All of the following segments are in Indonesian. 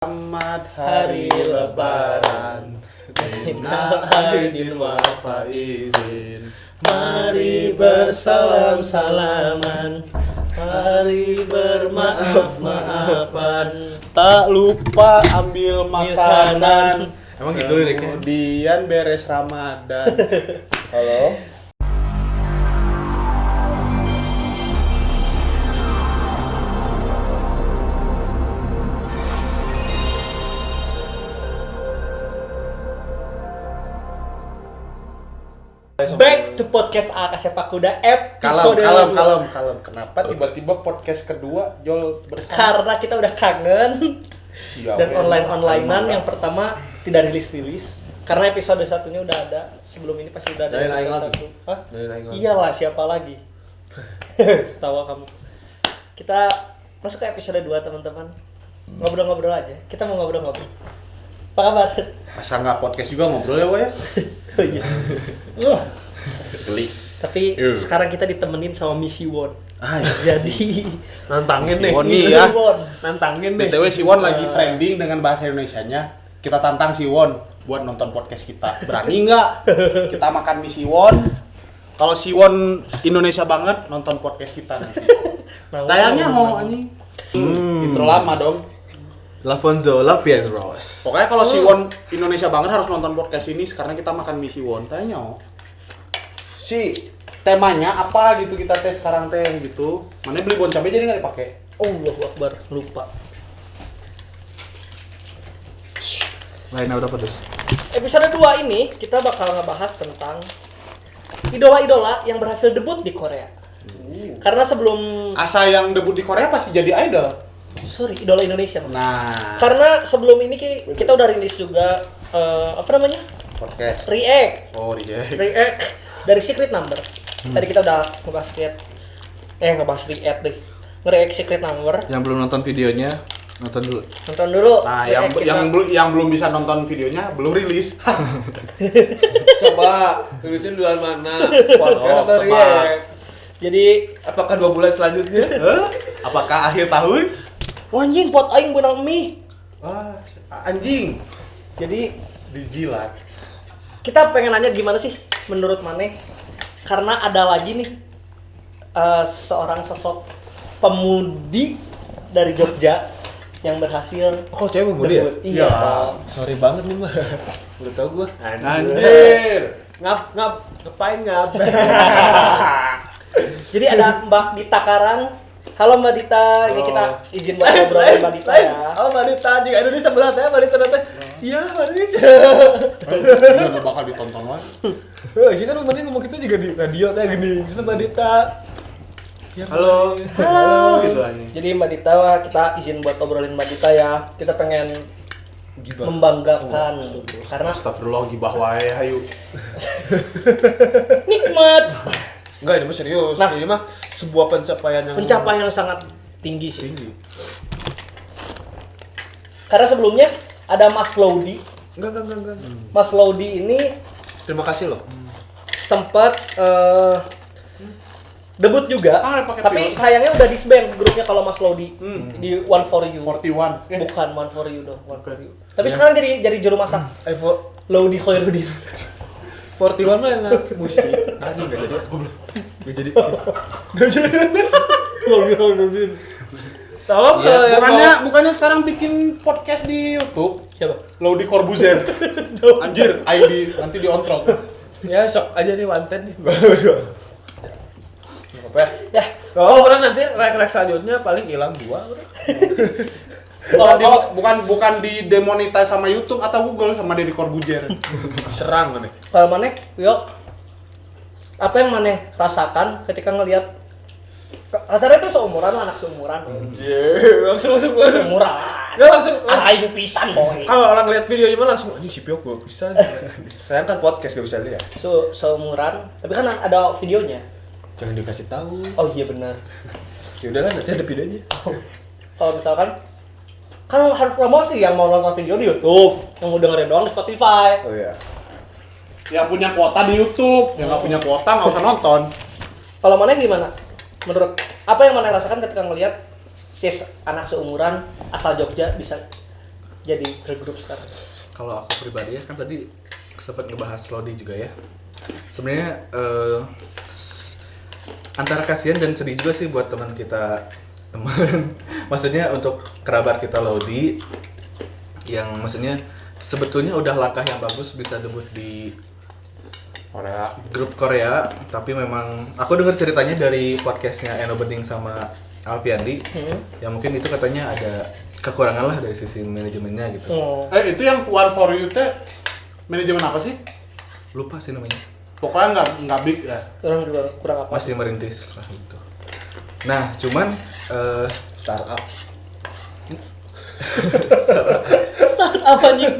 Selamat Hari Lebaran, Minal aidin wal faizin. Mari bersalam-salaman, mari bermaaf-maafan. Tak lupa ambil makanan. Emang gitu liriknya? Kemudian beres Ramadan. Halo? Back to podcast Akasya Pakuda episode Kalem. Kenapa tiba-tiba podcast kedua Jol bersama? Karena kita udah kangen Ya, dan oke. onlinean yang pertama tidak rilis karena episode satunya udah ada. Sebelum ini pasti udah ada Dari lain episode lagi. satu. Hah? Dari lain lagi. Iyalah, siapa lagi? Ketawa kamu. Kita masuk ke episode 2 teman-teman. Ngobrol-ngobrol aja. Kita mau ngobrol-ngobrol. Apa kabar? Masa nggak podcast juga ngobrol ya, Boy? Oh iya. Geli. Tapi sekarang kita ditemenin sama Missy Won. Jadi Nantangin Si nih. Won nih ya. Nantangin nih. BTW si Won lagi trending dengan bahasa Indonesianya. Kita tantang si Won buat nonton podcast kita. Berani nggak? Kita makan mie si Won. Kalau si Won Indonesia banget nonton podcast kita nanti. Tayangnya mau anjing. Intro lama dong. Lafonzo Lavian Rose. Pokoknya kalau si Won Indonesia banget harus nonton podcast ini karena kita makan mie si Won. Tanya mau. Si temanya apa gitu kita tes sekarang teh gitu. Mana beli bon cabai jadi nggak dipakai? Allahu Akbar, lupa. Lainnya udah pedes. Episode 2 ini kita bakal ngebahas tentang idola-idola yang berhasil debut di Korea. Karena sebelum Asa yang debut di Korea pasti jadi idol. idola Indonesia. Nah, Karena sebelum ini kita udah rilis juga apa namanya? podcast. React Oh, reject. dari Secret Number. Tadi kita udah ngebahas React deh. Nge-react Secret Number. Yang belum nonton videonya, nonton dulu. Nonton dulu. Nah, React kita. yang belum bisa nonton videonya belum rilis. Coba tulisnya duluan mana? Oh, Podcast atau tebak. react? Jadi Apakah 2 bulan selanjutnya? Apakah akhir tahun? wah, anjing pot aing benang mie. Wah, anjing. Jadi Dijilat. kita pengen nanya gimana sih menurut Maneh, karena ada lagi nih seseorang sosok pemudi dari Jogja yang berhasil Kok cewek pemudi ya? debut. Iya. Sorry banget nih mah. Udah tau gua. Anjir. Ngapain ngap? Jadi ada Mbak Dita Karang. Halo Mbak Dita, ini kita izin buat ngobrol sama Mbak Dita ya. Oh, Mbak Dita juga Indonesia belah teh, Mbak Dita teh. Iya, Mbak Dita. Udah bakal ditonton lagi. Sih kan kemarin ngomong kita juga di radio teh gini. Itu Mbak Dita. Ya, Halo. Halo gitu anjing. Jadi Mbak Dita, kita izin buat ngobrolin Mbak Dita ya. Kita pengen membanggakan karena Astagfirullah gibah wae hayu. nikmat. Enggak, ini mah serius. Nah. Ini mah sebuah pencapaian Pencapaian yang sangat tinggi sih. tinggi. Karena sebelumnya ada Mas Laudi. Enggak. Mas Laudi ini Terima kasih loh. sempat debut juga, Ah, pakai tapi piosa. sayangnya udah disband grupnya kalau Mas Laudi di One for You. 41. Bukan One for You dong, One for You. Tapi sekarang jadi juru masak. Laudi Khairuddin. 41 mah enak musik. Anjing enggak jadi. Enggak jadi. Laudi Khairuddin. Tolong kalau yang Bukannya sekarang bikin podcast di YouTube. Siapa? Laudi Corbuzier. Anjir, ID nanti diontrok. ya sok aja nih wanted nih. Enggak apa-apa. Ya. Kalau orang nanti rek selanjutnya paling hilang 2 udah. Bukan di demonetize sama YouTube atau Google sama Deddy Corbuzier. Serang nih. Kalau Maneh, yuk. Apa yang Maneh rasakan ketika ngelihat kasarnya itu anak seumuran. Langsung. Seumuran. Ya langsung. Aing pisan boy. Kalau orang lihat videonya mah langsung anjing si Piok gua bisa. Saya kan podcast gak bisa lihat. Seumuran, tapi kan ada videonya. Jangan dikasih tahu. Oh iya benar. Ya udahlah nanti ada videonya. Kalau misalkan kan harus promosi yang mau nonton video di YouTube, yang mau dengerin doang di Spotify. Oh iya. Yang punya kuota di YouTube, yang nggak punya kuota nggak usah nonton. Kalau Maneh gimana? Menurut apa yang Maneh rasakan ketika ngelihat si anak seumuran asal Jogja bisa jadi girl group sekarang? Kalau aku pribadi ya kan tadi sempat ngebahas Lodi juga ya. Sebenarnya antara kasihan dan sedih juga sih buat teman kita, maksudnya untuk kerabat kita Lodi yang maksudnya sebetulnya udah langkah yang bagus bisa debut di grup Korea, tapi memang aku dengar ceritanya dari podcastnya Eno Bening sama Alfiandi yang mungkin itu katanya ada kekurangan lah dari sisi manajemennya gitu. Itu yang One For You teh manajemen apa sih? Lupa sih namanya. Pokoknya nggak big ya. Orang juga kurang apa? Masih merintis lah gitu. Nah, cuman Startup. Apa nih?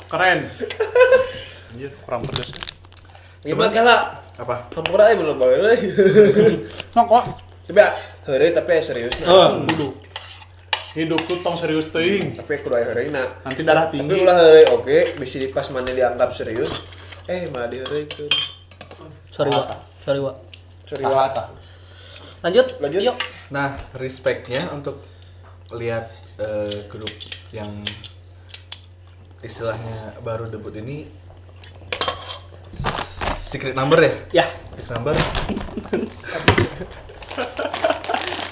Keren. Anjir, kurang pedes. Gimana kala? apa? Hampura belum bae. Nongkok. Coba heureuy tapi serius. Kudu. Hidup tuh tong serius teuing. Tapi kudu aya heureuy na. Nanti darah Tapi tinggi. ulah heureuy oke, bisi pas mana dianggap serius. Malah diheureuikeun. Sorry Wak. Sahata. Lanjut. Lanjut. Yuk. Nah, respectnya untuk lihat grup yang istilahnya baru debut ini Secret Number ya? Ya. Secret Number.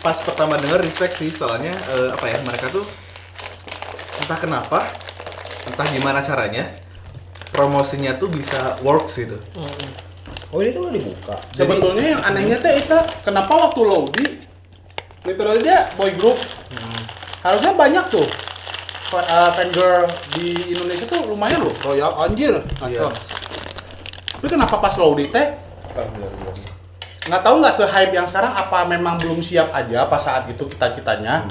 Pas pertama denger respect sih, soalnya apa ya, mereka tuh entah kenapa, entah gimana caranya promosinya tuh bisa works gitu. Oh ini tuh udah dibuka. Sebetulnya yang anehnya teh itu kenapa waktu Lodi literally dia boy group. Harusnya banyak tuh fan girl di Indonesia tuh lumayan loh. Royal anjir. Iya. Tapi kenapa pas Lodi teh nggak tahu nggak se-hype yang sekarang, apa memang belum siap aja pas saat itu kita-kitanya.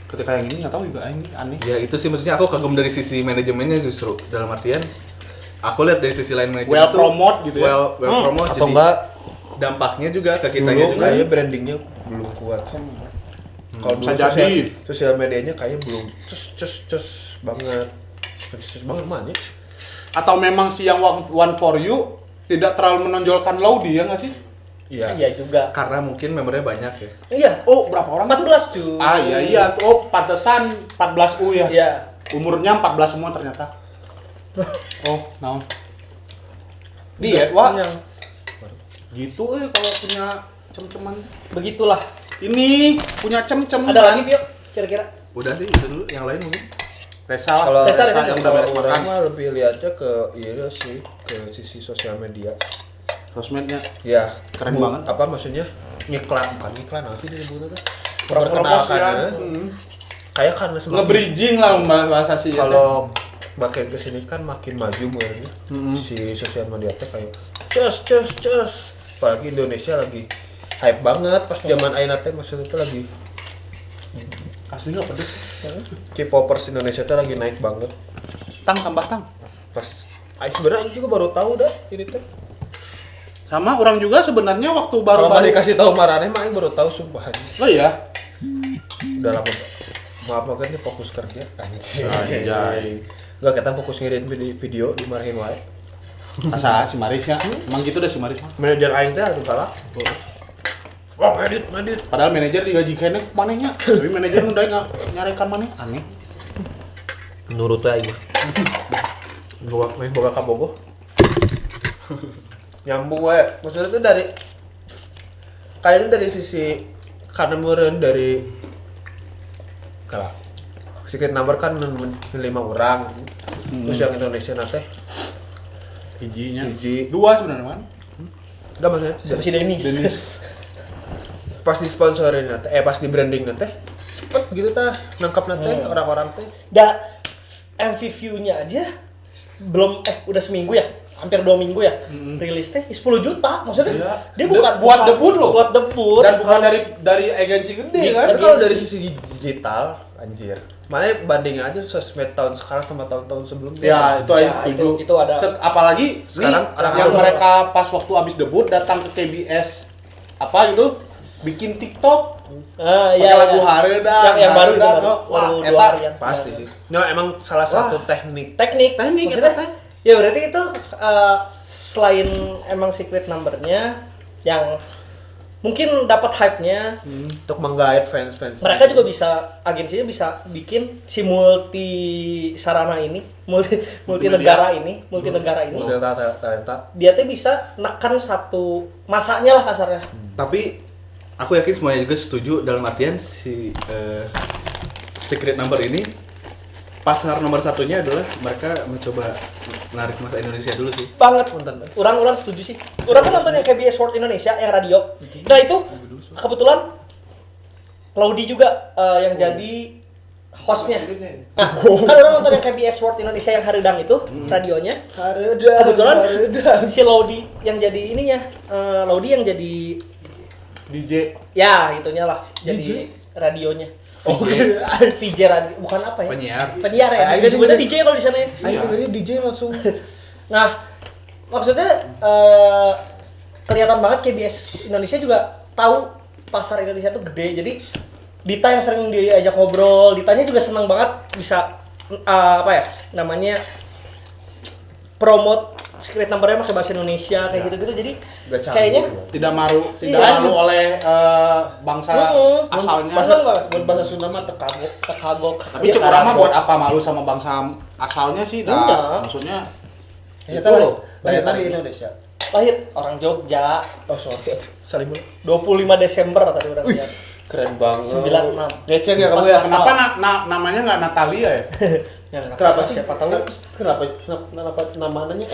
Ketika yang ini nggak tahu juga ini aneh. Ya itu sih maksudnya aku kagum dari sisi manajemennya justru, dalam artian aku lihat dari sisi lain manajemen Well tuh promote gitu ya. well promote, Atau jadi enggak dampaknya juga ke kitanya dulu juga. kayaknya brandingnya belum kuat. Kalau dulu Bisa jadi. sosial medianya kayaknya belum cus banget. Cus banget mana? Atau memang si yang One For You tidak terlalu menonjolkan Lodi ya nggak sih? Iya. Iya juga. Karena mungkin membernya banyak ya. Iya. Oh berapa orang? 14 cuy. Iya. Oh pantesan 14U ya. Iya. Umurnya 14 semua ternyata. Oh, naon? Diet, Wak. Yang Gitu kalau punya cem-ceman. begitulah. Ini punya cem-cem. Ada lagi Vio? Kira-kira? Udah sih itu dulu, yang lain mungkin. Resa lah. Kalau Resa Resa yang udah beres orang makan. mah lebih lihatnya ke iya sih, ke sisi sosial media. Sosmednya. Ya, Keren banget. Apa maksudnya? Ngiklan, bukan ngiklan apa sih disebutnya tuh? Promosi Memperkenalkan ya. ya. Kayak karena semakin Nge-bridging lah bahasa sih. kalau makin kesini kan makin maju mungkin si sosial media teh kayak cus. Apalagi Indonesia lagi hype banget pas zaman Aina teh maksudnya tuh lagi Asli nggak pedes. K-popers Indonesia tuh lagi naik banget. Tambah tang. Pas sebenarnya juga baru tahu dah ini teh. Sama orang juga sebenarnya waktu Kalau mah baru-baru. dikasih tahu Marane mah aing baru tahu sumpah. Oh iya. Udah lama. Maaf banget nih fokus kerja. Anjay. Enggak kita fokus ngirim video dimarahin wae. Asa si Marisnya. Emang gitu dah si Maris mah. Manajer aing teh atuh kalah. Wah, ngedit. Padahal manajer digaji kene manehnya. Tapi manajer udah nggak nyarekan maneh. Aneh. Menurut aing mah. Gua main boga ka Bogo. Nyambung wae. Maksudnya tuh dari kayaknya dari sisi karena meureun dari kalah. Secret Number kan 5 orang. Terus yang Indonesia nate Hijinya. hiji. Dua sebenarnya kan. Enggak maksudnya Sama si Denis. pas di sponsorin nate pas di branding nate cepet gitu tah nangkap nate orang-orang teh. Da MV view-nya aja belum udah seminggu ya, hampir 2 minggu ya. Rilis teh 10 juta. Maksudnya Iya. dia bukan Buat debut loh. Buat debut. Dan bukan dari agensi gede kan. Tapi kalau dari sisi digital anjir. Mana bandingin aja sosmed tahun sekarang sama tahun-tahun sebelumnya. Ya, itu aja Ya, setuju. itu ada. Apalagi Sekarang nih, orang yang tahu. mereka pas waktu abis debut datang ke KBS apa gitu, bikin TikTok, pakai Iya, lagu iya. Hareda, Yang baru itu Hareda, baru wah, 2 eta harian. Pasti sih. Nah, emang salah satu teknik. Teknik maksudnya, eta teh. ya berarti itu selain emang secret number-nya yang mungkin dapat hype-nya. Untuk menggait fans-fans. Mereka juga bisa, agensinya bisa bikin si multi sarana ini, multi negara ini. Model talenta. Dia tuh bisa nekan satu masanya lah kasarnya. Tapi aku yakin semuanya juga setuju dalam artian si Secret Number ini pasar nomor satunya adalah mereka mencoba menarik masa Indonesia dulu sih. Banget. Orang setuju sih. Orang kan nonton yang KBS World Indonesia yang radio. Nah itu kebetulan Laudi juga yang jadi hostnya. Nah, kan orang nonton yang KBS World Indonesia yang Haredang itu radionya. Kebetulan si Laudi yang jadi ininya, Laudi yang jadi DJ. ya itunya lah, jadi radionya. VJ radio, bukan apa ya? Penyiar ya. Disebutnya DJ kalau di sana ya. Ayo ini DJ langsung. Nah, maksudnya kelihatan banget KBS Indonesia juga tahu pasar Indonesia tuh gede. Jadi Dita yang sering diajak ngobrol, Ditanya juga senang banget bisa apa ya namanya promote Secret Number-nya pakai bahasa Indonesia kayak gitu-gitu. Jadi kayaknya Tidak malu Iya. oleh bangsa asalnya. senang banget. Buat bahasa Sunda mah Tekagok. Tapi Ya, cukup lama Karagok. buat apa malu sama bangsa asalnya sih? Enggak. Dah. Maksudnya Ya, itu loh. lahirnya di Indonesia. Lahir orang Jogja. Oh sorry, saling 25 Desember tadi udah lihat. keren banget. 96. Ngeceng ya kamu Pas ya. Kenapa namanya nggak Natalia ya? Yang Kenapa sih? siapa tahu Kenapa namanya?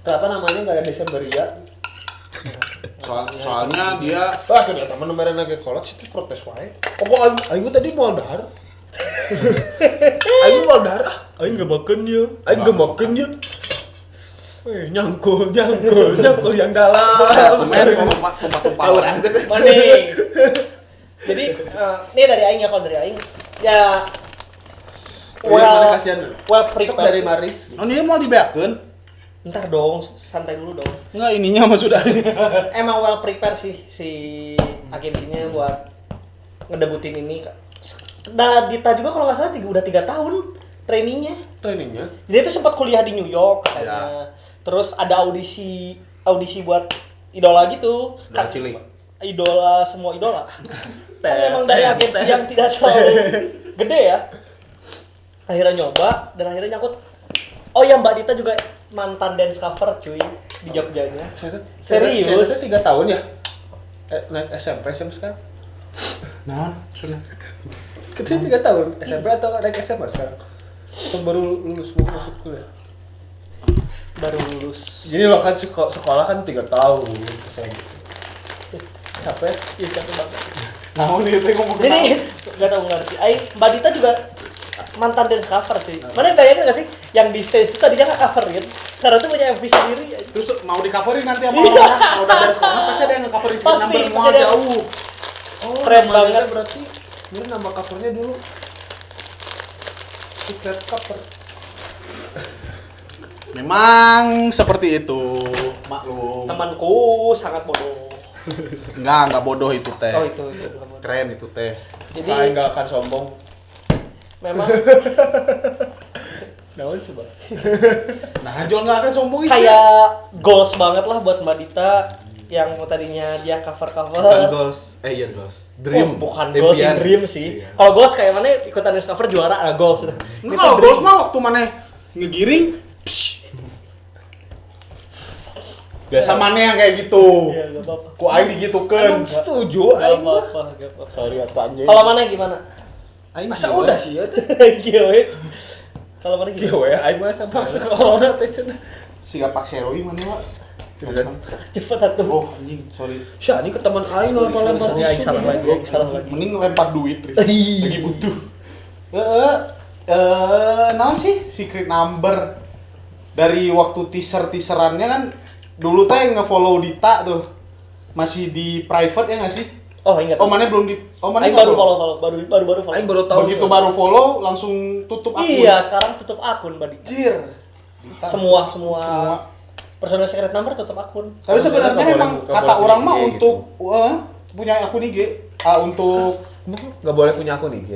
Kenapa namanya nggak ada Desember ya? Soalnya dia Wah ternyata menemeran lagi kolot itu protes wae. Pokok aing tadi mau dahar. Aing mau dahar. Aing nggak makan ya. Aing nggak makan ya. Nyangkul yang dalam. main tumpah-tumpah. Maning. Jadi ini dari aing ya, kalau dari aing ya Mana kasihan dulu. well Sok prepared dari Maris. Oh dia mau dibeakeun? ntar dong, santai dulu dong. Enggak, ininya mah sudah. Emang well prepare sih si agensinya buat ngedebutin ini. Nah, Dita juga kalau nggak salah udah 3 tahun trainingnya. Trainingnya. Dia tuh sempat kuliah di New York katanya. Terus ada audisi buat idola gitu. Idola cilik. Idola, semua idola. Kan memang dari agensi yang tidak terlalu gede ya. Akhirnya nyoba dan akhirnya nyangkut. Oh ya, Mbak Dita juga mantan dance cover cuy di Jogjanya. Serius? Saya 3 tahun ya. Naik SMP sekarang. Nah, sudah. Kita 3 tahun SMP atau naik SMA sekarang? Atau baru lulus mau masuk kuliah? Baru lulus. Jadi lo kan sekolah kan 3 tahun SMP. Capek? Iya, capek banget. Nah, ini teh ngomong Jadi nggak tahu ngerti. Mbak Dita juga mantan dance cover cuy. Mana bayangin nggak sih yang di stage itu tadinya nggak cover kan? Sekarang tuh punya MV sendiri. terus mau di coverin nanti sama orang. Kalau udah dari sekolah pasti ada yang nge-coverin Secret Pasti, Number pasti mau ada. jauh. Oh, Keren namanya banget. Berarti ini nama covernya dulu Secret Cover. Memang seperti itu, maklum. Temanku sangat bodoh. Enggak bodoh itu teh. Oh itu bukan bodoh. Keren itu teh. Jadi Nah, nggak akan sombong. memang Naon coba? Nah, Jol nggak akan sombong itu. kayak goals banget lah buat Mbak Dita yang tadinya dia cover. Bukan goals. Iya goals. Dream. Oh, bukan goals, Impian. dream sih. Iya. Kalau goals kayak mana ikutan dance cover juara, goals. Ini kalau goals mah waktu mana ngegiring. Biasa mana yang kayak gitu. Iya, enggak apa-apa. Ku aing digitukeun. Emang setuju Enggak aing mah. apa-apa, enggak apa-apa. Sorry atuh anjing. Kalau mana gimana? Aing Masa juga. udah sih ya teh. Giveaway. Kalau mana Iya gimana? we, aing mah sampai corona teh cenah. Siga Pak Seroi mana Pak? Cepet atuh. Oh anjing, sorry. Syah ini ke teman aing lempar-lempar. Sorry, aing salah lagi, aing salah lagi. Mending lempar duit, Riz. Ih. Lagi butuh. Naon sih Secret Number dari waktu teaserannya kan dulu teh nge-follow Dita tuh masih di private ya nggak sih? Oh, ingat. Oh mana belum di? Oh mana Aing nggak baru follow? follow, follow. Aing baru tahu. Begitu baru follow langsung tutup akun. Iya, sekarang tutup akun, Mbak Dita. Anjir. Semua Semua. personal secret number tutup akun. Tapi sebenarnya Nggak boleh- emang nggak kata boleh orang IG mah gitu. untuk punya akun IG untuk Nggak boleh punya akun IG.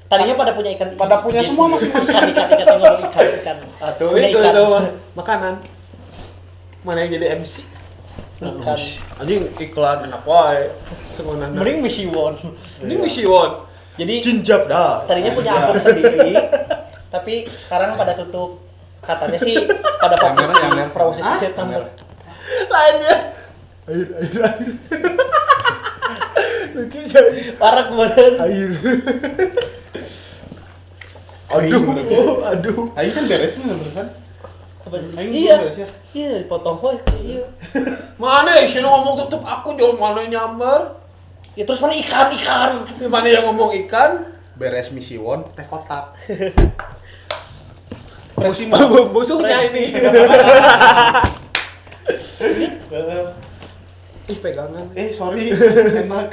Tadinya pada punya ikan. Pada punya Yes, semua masing-masing. Ikan ngomong ikan. Atau Punya itu ikan. mah makanan. Mana yang jadi MC? Bukan. Anjing iklan enak wae. Semuanya. Mending misi Won. Ini misi Won. Jadi Jinjab dah. tadinya punya akun sendiri, tapi sekarang pada tutup. Katanya sih pada fokus Yang di merah. promosi Secret Yang Number. merah. Lainnya. Air. Lucu sih. Parah kemarin. Air. Aduh. Aing kan beres mah beneran. Apa? Aing Iya. beres ya. Iya, dipotong kok iya. Mana sih ngomong tutup aku jual mana nyamber? Ya terus mana ikan. Di mana yang ngomong ikan? Beres misi won teh kotak. Busuknya ini. Ih pegangan. Sorry, enak.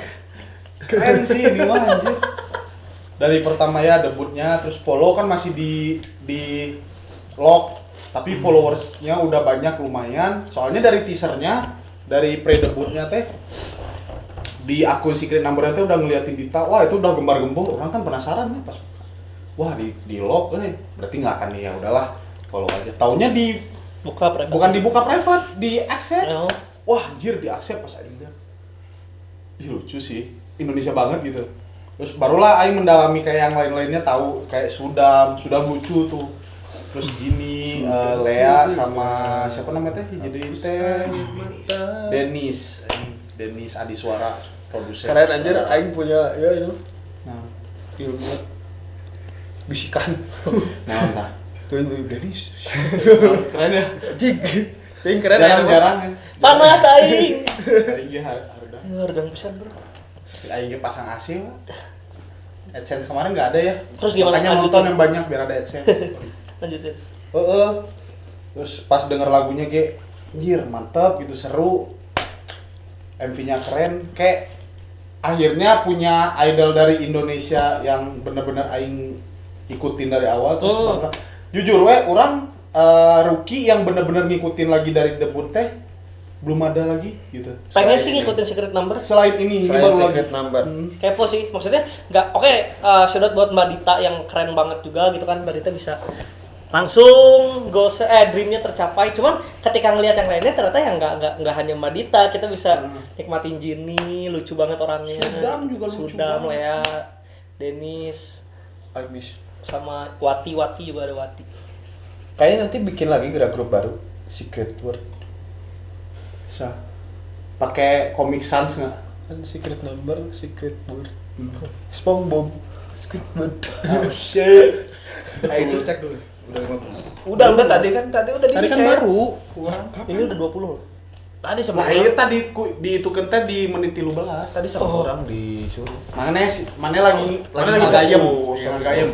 Keren sih ini mah anjir. Dari pertama ya debutnya, terus follow kan masih di lock, tapi followersnya udah banyak lumayan. Soalnya dari teasernya, dari pre-debutnya teh di akun Secret Number teh udah ngeliatin Dita, wah itu udah gembar-gembor, orang kan penasaran nih pas, wah di lock, berarti nggak akan nih, ya udahlah follow aja. Taunya Buka private. bukan dibuka private, di accept. Oh. Wah anjir di accept pas aing liat. Ih lucu sih, Indonesia banget gitu. Terus barulah aing mendalami kayak yang lain-lainnya tahu kayak Sudam lucu tuh. Terus Gini, Lea sama siapa namanya teh? Jadi teh Dennis Adiswara produser. Keren anjir aing punya ya itu. Nah, Ilmu bisikan. nah entah. Tuh Denis. Keren ya. Jig. Ting keren Jarang-jarang kan. Panas aing. Aing ge hareuda. Ya harudang pisan, Bro. Aing ge pasang AC mah. AdSense kemarin nggak ada ya. Terus gimana Makanya lanjutin? nonton yang banyak biar ada AdSense. Lanjutin. Terus pas denger lagunya ge, anjir mantep gitu, seru. MV-nya keren, kayak akhirnya punya idol dari Indonesia yang bener-bener aing ikutin dari awal terus bangga. Jujur we, orang rookie yang bener-bener ngikutin lagi dari debut teh belum ada lagi gitu. Pengen sih ngikutin Secret Number. Selain ini Selain baru Secret lagi. Number. Kepo sih, maksudnya nggak oke. Shout out buat Mbak Dita yang keren banget juga gitu kan. Mbak Dita bisa langsung dreamnya tercapai. Cuman ketika ngelihat yang lainnya ternyata yang nggak hanya Mbak Dita, kita bisa nikmatin Jinny, lucu banget orangnya. Sudam juga lucu Sudam, banget. Lea, Dennis, I miss. sama Wati juga ada Wati. Kayaknya nanti bikin lagi gerak grup baru Secret Word. Pakai Comic Sans nggak? Kan Secret Number, Secret Word. SpongeBob, Secret Word. Oh shit. Itu cek dulu. Udah 15. Udah tadi udah Tadi kan di-share. baru. Kurang. Ini udah 20 loh. Tadi sama Nah, iya tadi di itu kan teh di menit 13. tadi sama Oh. orang disuruh. Mana lagi Mana ngagayem, fokus, ngagayem.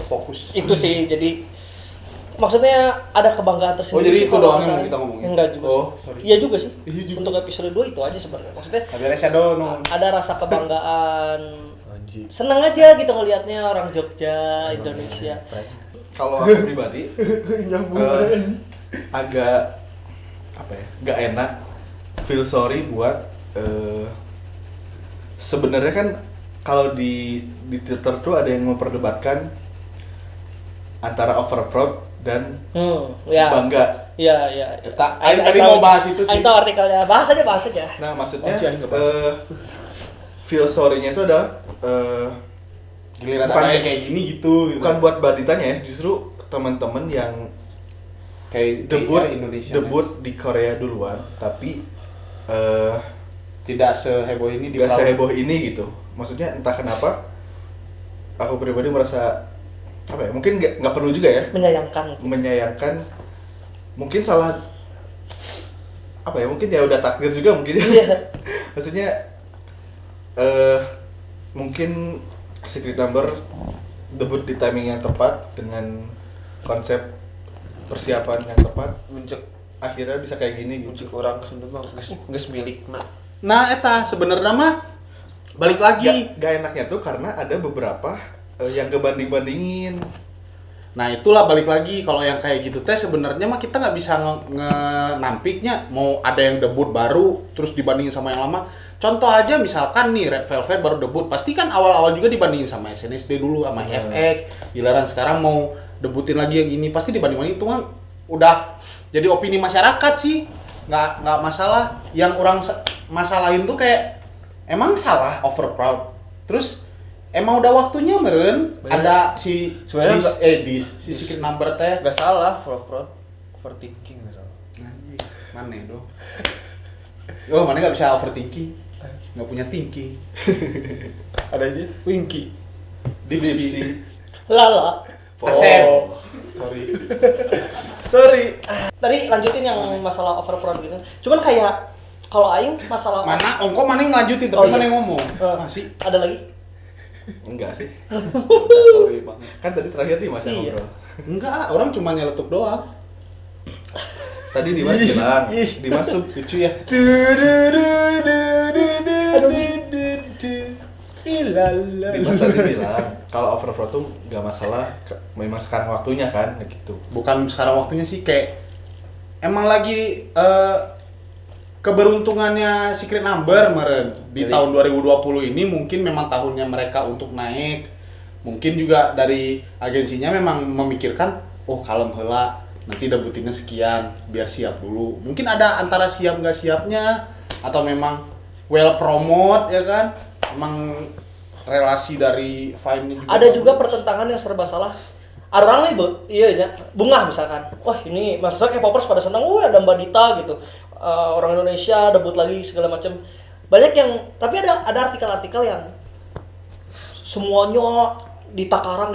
Fokus. Itu sih jadi maksudnya ada kebanggaan tersendiri. Oh, jadi sih itu kalau doang yang kita- kita ngomongin? Enggak juga Oh, sih. sorry. Iya juga sih. Iya juga. Untuk episode 2 itu aja sebenarnya. Maksudnya Beres ya do no. ada rasa kebanggaan. Anjing. Seneng aja gitu ngelihatnya orang Jogja, Indonesia. Kalau aku pribadi agak apa ya? Gak enak, feel sorry buat sebenarnya kan kalau di Twitter tuh ada yang memperdebatkan antara overproud dan Ya. bangga. Iya. Aing tadi mau bahas itu sih. Aing tahu artikelnya. Bahas aja. Nah maksudnya Oh, jangan ngebahas. feel sorry-nya itu adalah Giliran Bukan- ada kayak gini gitu. bukan buat baditanya ya, justru teman-teman yang kayak debut ya, Indonesia debut di Korea duluan, tapi tidak seheboh ini di gak Palu. seheboh ini gitu. Maksudnya entah kenapa aku pribadi merasa apa ya? Mungkin nggak perlu juga ya menyayangkan. Mungkin salah apa ya? Mungkin ya udah takdir juga mungkin. Iya. Maksudnya mungkin Secret Number debut di timing yang tepat dengan konsep persiapan yang tepat, Muncul akhirnya bisa kayak gini gitu. orang Sunda mah geus milik nah. Nah, eta sebenarnya mah balik lagi. Gak enaknya tuh karena ada beberapa yang kebanding-bandingin. Nah, itulah balik lagi kalau yang kayak gitu teh sebenarnya mah kita nggak bisa nampiknya mau ada yang debut baru terus dibandingin sama yang lama. Contoh aja misalkan nih Red Velvet baru debut, pasti kan awal-awal juga dibandingin sama SNSD dulu sama FX. Giliran sekarang mau debutin lagi yang ini pasti dibanding-bandingin itu kan udah jadi opini masyarakat sih. nggak masalah. Yang orang masalahin tuh kayak emang salah overproud. Terus emang udah waktunya meren ada si Sebenarnya si secret number teh. Gak salah, overthinking gak salah. Anjing, mana dong? Oh, mana nggak bisa overthinking? Nggak punya thinking. Ada aja Winky. Dipsi. Lala. Asep. Sorry. Tadi lanjutin yang masalah overproud gitu. Cuman kayak kalau aing masalah Mana ongko mana yang lanjutin tapi Oh, iya. mana yang ngomong? Masih ada lagi? Enggak sih. Sorry banget. Kan tadi terakhir Dimas yang Iya. ngobrol. Enggak, orang cuma nyeletuk doang. Tadi Dimas bilang, Dimas tuh Lucu ya. Dimas tadi bilang kalau overflow tuh nggak masalah, memang sekarang waktunya kan, gitu. Bukan sekarang waktunya sih, kayak emang lagi keberuntungannya Secret Number meren di Jadi- tahun 2020 ini mungkin memang tahunnya mereka untuk naik. Mungkin juga dari agensinya memang memikirkan, oh kalem heula, nanti debutinnya sekian, biar siap dulu. Mungkin ada antara siap nggak siapnya, atau memang well promote ya kan, emang relasi dari Vine-nya juga Ada bagus. juga pertentangan yang serba salah. Ada orang nih, iya ya, bunga misalkan. Wah ini maksudnya K-popers pada senang, ada Mbak Dita gitu. Orang Indonesia debut lagi segala macam. Banyak yang, tapi ada artikel-artikel yang semuanya ditakarang,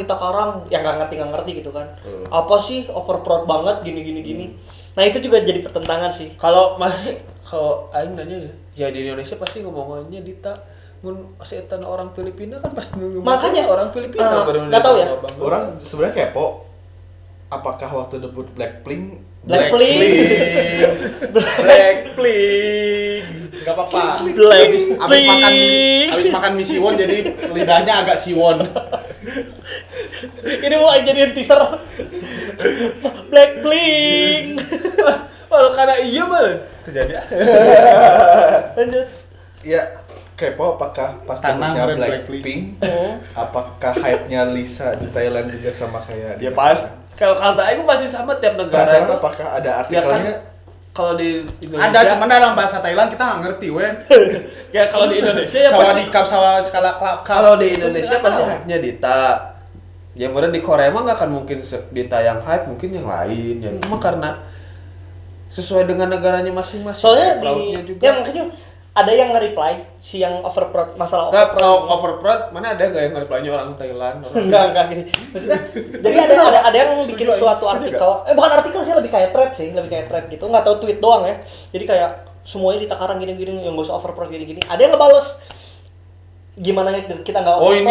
yang nggak ngerti gitu kan. Apa sih overproud banget gini. Nah itu juga jadi pertentangan sih. Kalau aing nanya ya di Indonesia pasti ngomongannya Dita. Mun setan orang Filipina kan pasti Makanya, orang Filipina baru nggak tahu ya. bangga. Orang sebenarnya kepo, apakah waktu debut Blackpink Blackpink. Gak apa-apa. Blackpink. Habis makan mie siwon jadi lidahnya agak siwon. Ini mau jadiin teaser. Blackpink. Kalau karena iya mah terjadi. Lanjut. ya kepo apakah pas Tanah debutnya meren Blackpink, apakah hype-nya Lisa di Thailand juga sama kayak Ya di pas. Jakarta? Kalau kata aing pasti sama tiap negara. Penasaran itu. apakah ada Ya kan, artikelnya? kalau di Indonesia Ada cuman dalam bahasa Thailand kita nggak ngerti wen. ya kalau di Indonesia ya pasti Sawadikap skala klap. kalau di Indonesia pasti hype-nya Dita. Ya kemudian di Korea mah nggak akan mungkin Dita yang hype, mungkin yang lain ya. Cuma karena sesuai dengan negaranya masing-masing. Soalnya Lautnya di juga. ya makanya ada yang nge-reply si yang overproud masalah Nggak, kalau overproud. overproud mana ada gak yang nge-reply-nya orang Thailand? Orang Enggak gitu. Maksudnya jadi ada yang bikin suatu artikel. Bukan artikel sih, lebih kayak thread gitu. Enggak tahu tweet doang ya. Jadi kayak semuanya ditakarang gini-gini yang gak usah overproud gini-gini. Ada yang ngebales gimana kita enggak Oh ini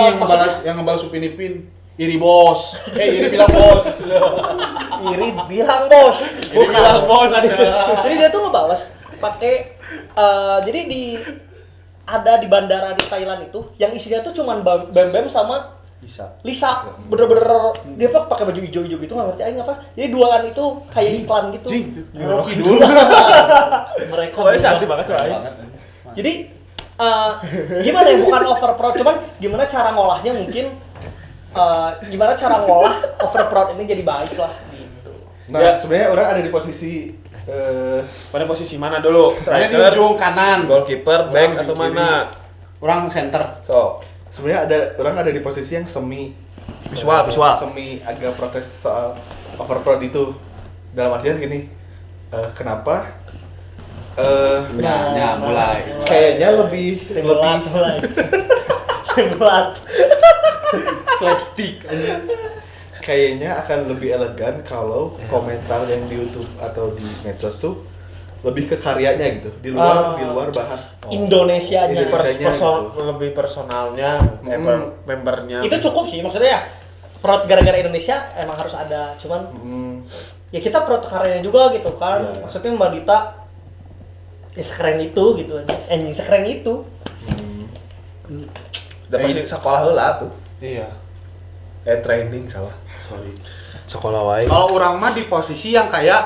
yang ngebalas Upin Ipin. Iri bos. Iri bilang bos. Iri bilang bos. Iri bilang bos. Jadi dia tuh ngebales pakai jadi ada di bandara di Thailand itu yang isinya tuh cuman Bam sama Bisa. Lisa. Bener-bener dia tuh pakai baju hijau-hijau gitu, nggak ngerti aing apa. Jadi duaan itu kayak iklan gitu. Rocky dulu. Mereka Pokoknya berubah. cantik banget soalnya. Jadi gimana ya, bukan overproud, cuman gimana cara ngolahnya mungkin gimana cara ngolah overproud ini jadi baik lah gitu. Nah, Ya. sebenarnya orang ada di posisi Pada posisi mana dulu? Saya di Striker, ujung kanan. goalkeeper, Orang back di atau kiri. mana? Orang center. So, sebenarnya orang ada di posisi yang semi Visual. semi agak protes soal overproud itu. Dalam artian gini, kenapa mulai. kayaknya lebih Mulai. Simulat. Slapstick. kayaknya akan lebih elegan kalau komentar yang di YouTube atau di medsos tuh lebih ke karyanya gitu, di luar bahas Indonesianya. Indonesia. lebih personalnya, membernya. Itu cukup sih, maksudnya ya proud gara-gara Indonesia emang harus ada, cuman ya kita proud karyanya juga gitu kan. Iya. Maksudnya Mbak Dita ya sekeren itu gitu, anjing sekeren itu. Udah pasti sekolah heula tuh. Iya. Training salah. Sorry. Sekolah wae. Kalau orang mah di posisi yang kayak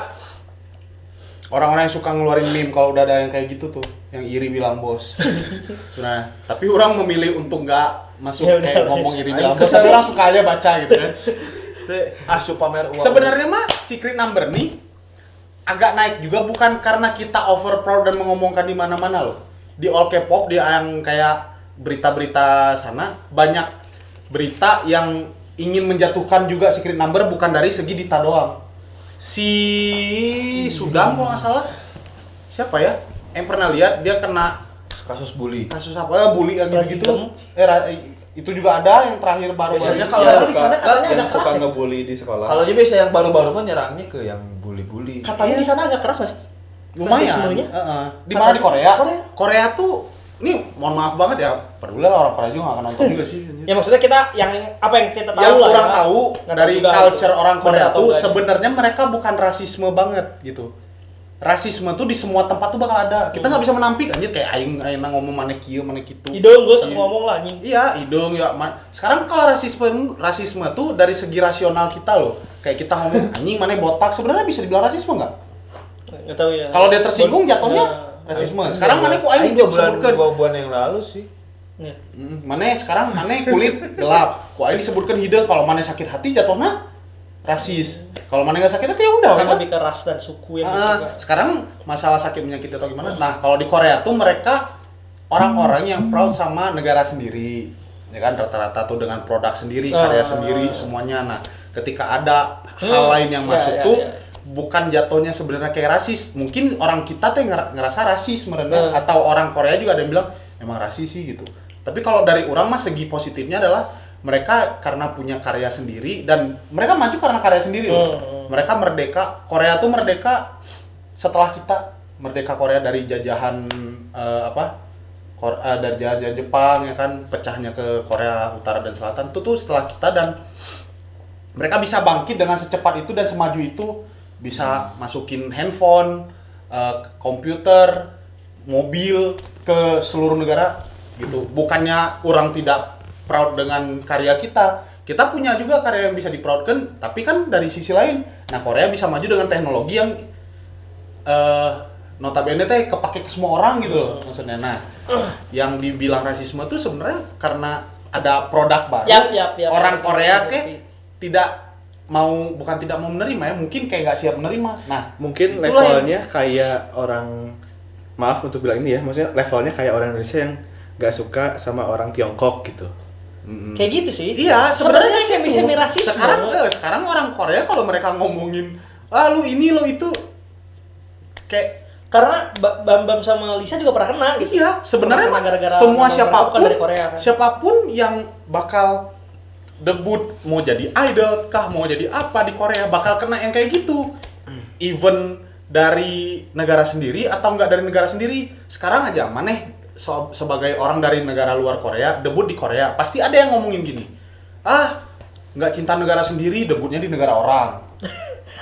orang-orang yang suka ngeluarin meme kalau udah ada yang kayak gitu tuh, yang iri bilang bos. Nah, tapi orang memilih untuk nggak masuk Ya udah. kayak ngomong iri bilang bos. Tapi orang suka aja baca gitu kan. Asu pamer uang. Sebenarnya mah Secret Number nih agak naik juga bukan karena kita over proud dan mengomongkan di mana-mana loh. Di all K-pop, di yang kayak berita-berita sana banyak berita yang ingin menjatuhkan juga Secret Number bukan dari segi Dita doang. Si Sudam kalau nggak salah, siapa ya? Yang pernah lihat dia kena Kasus bully. kasus apa? Bully gitu Racism. gitu. Itu juga ada yang terakhir baru. Biasanya Ya, kalau di sana katanya yang agak suka keras ya? ngebully di sekolah. kalau aja biasa yang baru-baru kan nyerangnya ke yang bully-bully. Katanya di sana agak keras Mas. lumayan. Rasismenya? Di mana di Korea? Korea. Korea tuh ini mohon maaf banget ya, peduli lah orang Korea juga nggak akan nonton juga sih. Ya maksudnya kita yang apa yang kita tahu Yang lah. kurang ya. tahu Nggak dari tahu juga culture gitu. orang Benar Korea atau tuh enggak. sebenarnya mereka bukan rasisme banget gitu. Rasisme tuh di semua tempat tuh bakal ada. Kita nggak bisa menampik anjir kayak aing ngomong mana kieu mana kitu. Hidung gue ngomong lah anjing. Iya, hidung ya. Sekarang kalau rasisme tuh dari segi rasional kita loh. Kayak kita ngomong anjing mana botak sebenarnya bisa dibilang rasisme nggak? Nggak tahu ya. Kalau dia tersinggung jatuhnya Ya. rasisme. Sekarang mana ku aing 2 disebutkan. bulan yang lalu sih. Ya. Mana sekarang mana kulit gelap. Ku aing disebutkan hidung kalau mana sakit hati jatuhnya rasis. Kalau mana nggak sakit hati ya udah. Kan kan? lebih ke ras dan suku yang gitu kan. Sekarang masalah sakit penyakit atau gimana? Nah, kalau di Korea tuh mereka orang-orang yang proud sama negara sendiri. Ya kan rata-rata tuh dengan produk sendiri, karya sendiri semuanya. Nah, ketika ada hal lain yang masuk tuh bukan jatuhnya sebenarnya kayak rasis. Mungkin orang kita tuh ngerasa rasis sebenarnya atau orang Korea juga ada yang bilang emang rasis sih gitu. Tapi kalau dari orang mah segi positifnya adalah mereka karena punya karya sendiri dan mereka maju karena karya sendiri loh. Mereka merdeka, Korea tuh merdeka setelah kita merdeka Korea dari jajahan dari jajahan Jepang ya kan, pecahnya ke Korea Utara dan Selatan itu tuh setelah kita dan mereka bisa bangkit dengan secepat itu dan semaju itu bisa masukin handphone, komputer, mobil ke seluruh negara gitu. Bukannya orang tidak proud dengan karya kita punya juga karya yang bisa diproudkan, tapi kan dari sisi lain, nah Korea bisa maju dengan teknologi yang notabene teh kepake ke semua orang gitu loh maksudnya. Nah, yang dibilang rasisme tuh sebenarnya karena ada produk baru, Yap. orang Korea bukan tidak mau menerima ya, mungkin kayak nggak siap menerima. Nah, Mungkin itulah levelnya kayak orang, maaf untuk bilang ini ya, maksudnya levelnya kayak orang Indonesia yang gak suka sama orang Tiongkok gitu. Kayak gitu sih. Iya, sebenarnya semi rasisme. Sekarang orang Korea kalau mereka ngomongin, lu ini lo itu, kayak Karena Bambam sama Lisa juga pernah kena gitu. iya, sebenarnya Pernah mah gara-gara semua bukan siapapun, dari Korea kan. siapapun yang bakal debut mau jadi idol kah mau jadi apa di Korea bakal kena yang kayak gitu. Even dari negara sendiri atau enggak dari negara sendiri. Sekarang aja maneh sebagai orang dari negara luar Korea debut di Korea pasti ada yang ngomongin gini. Nggak cinta negara sendiri debutnya di negara orang.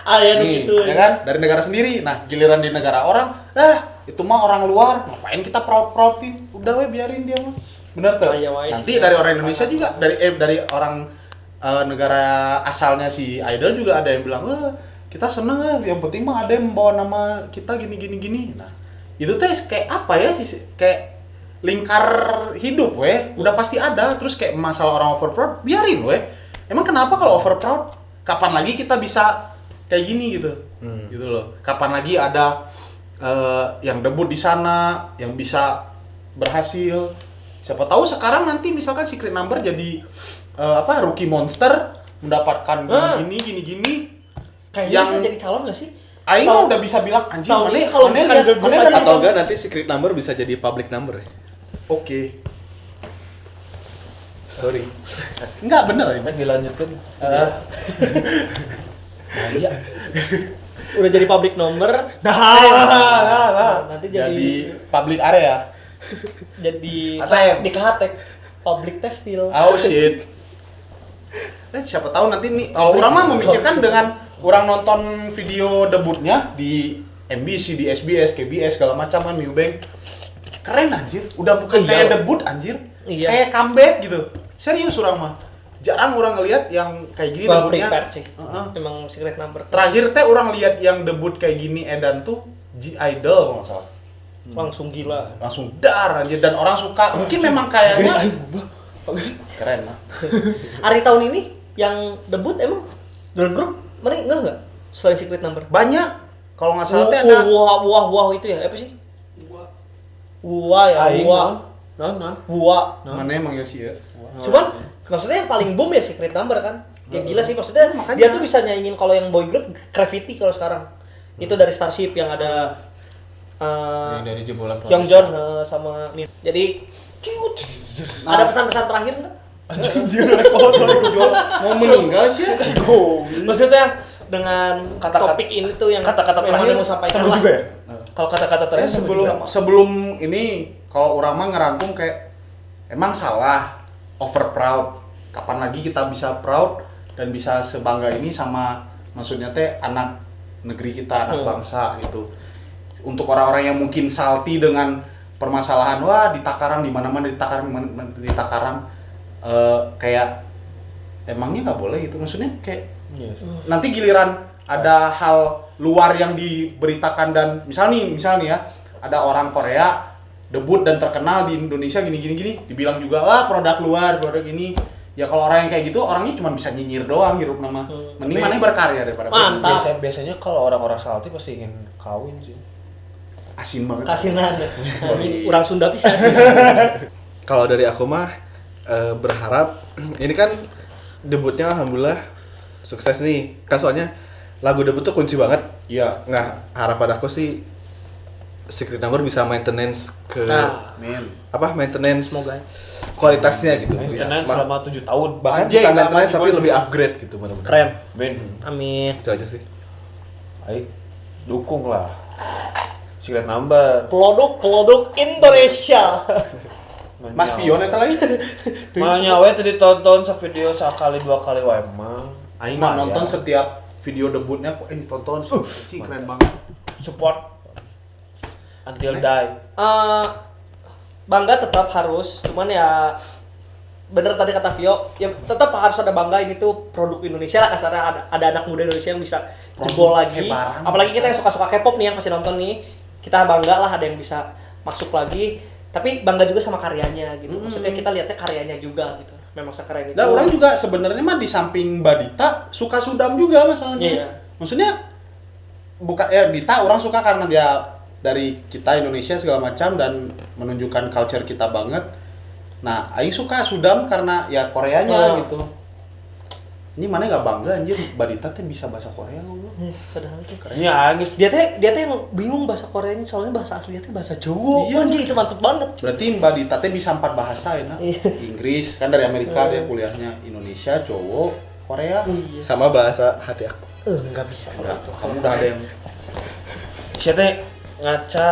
Ya Nih, gitu ya kan? Dari negara sendiri. Nah, giliran di negara orang, itu mah orang luar, ngapain kita proud-proudin? Udah we biarin dia mah. Bener tuh. Nanti dari orang Indonesia juga dari orang negara asalnya si idol juga ada yang bilang, kita seneng yang penting mah ada yang membawa nama kita gini. Nah, itu teh kayak apa ya? Kayak lingkar hidup weh. Udah pasti ada. Terus kayak masalah orang over proud, biarin weh. Emang kenapa kalau over proud? Kapan lagi kita bisa kayak gini gitu, gitu loh. Kapan lagi ada yang debut di sana, yang bisa berhasil. Siapa tahu sekarang nanti misalkan Secret Number jadi rookie monster mendapatkan gini. Kayaknya yang bisa jadi calon gak sih? Aing mah udah bisa bilang anjing Tahu mana ini kalau misalkan girl group aja Atau enggak nanti secret number bisa jadi public number ya? Oke. Sorry. Enggak bener ya. Dilanjutkan. Iya. Udah jadi public number. Nanti Jadi public area. jadi ATM. di KHT public testil. Oh shit. Siapa tahu nanti nih. Kalau orang mah memikirkan dengan orang nonton video debutnya di MBC, di SBS, KBS segala macam kan Newbank. Keren anjir. Udah bukan Iya. kayak debut anjir. Iya. Kayak comeback gitu. Serius orang mah. Jarang orang ngelihat yang kayak gini Well debutnya. prepared sih. Heeh. Emang secret number. Terakhir teh orang lihat yang debut kayak gini Edan tuh G-Idol kalau nggak salah. Langsung gila. Langsung dar anjir dan orang suka. Mungkin memang kayaknya keren lah. Hari tahun ini yang debut emang girl group mana enggak selain secret number? Banyak Kalau nggak salah teh ada Wah itu ya, apa sih? Wah ya, Aing wah. Wah. mana emang ya sih ya. Cuman maksudnya yang paling boom ya Secret Number kan. Ya gila sih maksudnya dia tuh bisa nyanyiin kalau yang boy group Gravity kalau sekarang. Itu dari Starship yang ada Yang dari jebolan Young John sama Min. Jadi ada pesan-pesan terakhir nggak? Mau meninggal sih ya. Maksudnya dengan topik ini tuh yang Kata-kata memang terakhir mau sampaikan sama lah. juga ya? Kalau kata-kata Ya, terakhir sama juga. sebelum ini kalau orang mah ngerangkum kayak emang salah over proud. Kapan lagi kita bisa proud dan bisa sebangga ini sama maksudnya teh anak negeri kita, anak bangsa gitu. Untuk orang-orang yang mungkin salty dengan permasalahan wah di Takarang di mana-mana di Takarang kayak emangnya nggak boleh gitu maksudnya kayak nanti giliran ada hal luar yang diberitakan dan misalnya ya ada orang Korea debut dan terkenal di Indonesia gini dibilang juga wah produk ini ya kalau orang yang kayak gitu orangnya cuma bisa nyinyir doang hirup nama mending mana berkarya daripada Mantap. Biasanya kalau orang-orang salty pasti ingin kawin sih. asin banget Kasinan. Ini orang Sunda bisa. Kalau dari aku mah berharap ini kan debutnya alhamdulillah sukses nih. Kan soalnya lagu debut tuh kunci banget. iya Nah, harapan aku sih Secret Number bisa maintenance ke men maintenance Semoga. kualitasnya gitu. Maintenance selama 7 tahun. Bahkan Anjay, bukan nggak maintenance maju tapi juga. lebih upgrade gitu mudah-mudahan. Keren. Ben, Amin. Itu aja sih. ayo dukung lah. Secret Number. Pelodok Indonesia. Mas Pion eta lagi Makanya we tadi tonton video sekali 2 kali wae mah. aing mah nonton setiap video debutnya kok ditonton sih keren banget Support until die. Bangga tetap harus, cuman ya bener tadi kata Vio, ya tetap harus ada bangga ini tuh produk Indonesia lah kasarnya ada anak muda Indonesia yang bisa jebol lagi. barang. Apalagi kita yang suka-suka K-pop nih yang pasti nonton nih, kita bangga lah ada yang bisa masuk lagi. Tapi bangga juga sama karyanya gitu. Maksudnya kita lihatnya karyanya juga gitu. Memang sekeren itu. Nah, orang juga sebenarnya mah di samping Badita suka Sudam juga masalahnya. Iya. Maksudnya bukan ya Dita orang suka karena dia dari kita Indonesia segala macam dan menunjukkan culture kita banget. Nah, aing suka Sudam karena ya Koreanya gitu. Ini mana nggak bangga anjir Badita teh bisa bahasa Korea ngomong. Padahal itu keren. Ya geus Dia teh yang bingung bahasa Koreanya soalnya bahasa aslinya teh bahasa Jawa. Iya. Anjir itu mantep banget. Berarti Mbak Dita teh bisa 4 bahasa ya, nah. Iya. Inggris kan dari Amerika dia kuliahnya Indonesia, Jawa, Korea. Iya. Sama bahasa hati aku. Enggak bisa Enggak, gitu. kamu udah ada yang sia teh ngaca.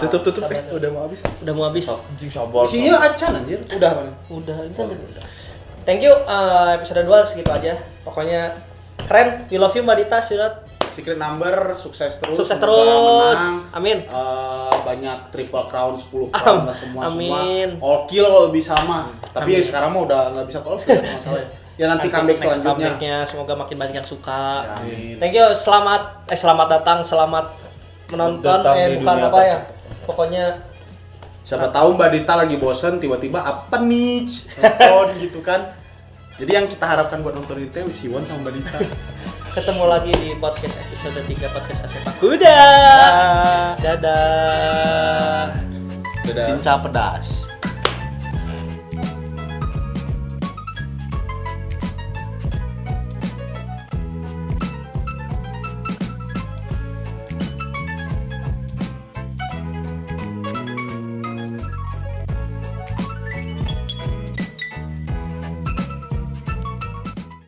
Tutup udah mau habis. Udah mau habis. Anjing sabar. sih ya acan anjir. Udah mana? Udah, ini kan udah. Thank you, episode 2 segitu aja. Pokoknya keren, we love you Mbak Dita, Surat. Secret Number sukses terus. Sukses semoga terus. menang. Amin. Banyak triple crown, 10 crown lah semua. Amin. All kill kalau bisa mah. Tapi Amin. ya sekarang mah udah nggak bisa all kill masalah ya. Ya nanti comeback Next selanjutnya. comeback-nya semoga makin banyak yang suka. Ya, amin. Thank you, selamat datang, selamat menonton. Datang di Bukan dunia apa ya. Pokoknya Siapa tahu Mbak Dita lagi bosen tiba-tiba apa nih nonton gitu kan. Jadi yang kita harapkan buat nonton itu Siwon sama Mbak Dita. ketemu lagi di podcast episode 3 podcast Asepak Kuda. Dadah. Dadah. Cinca pedas.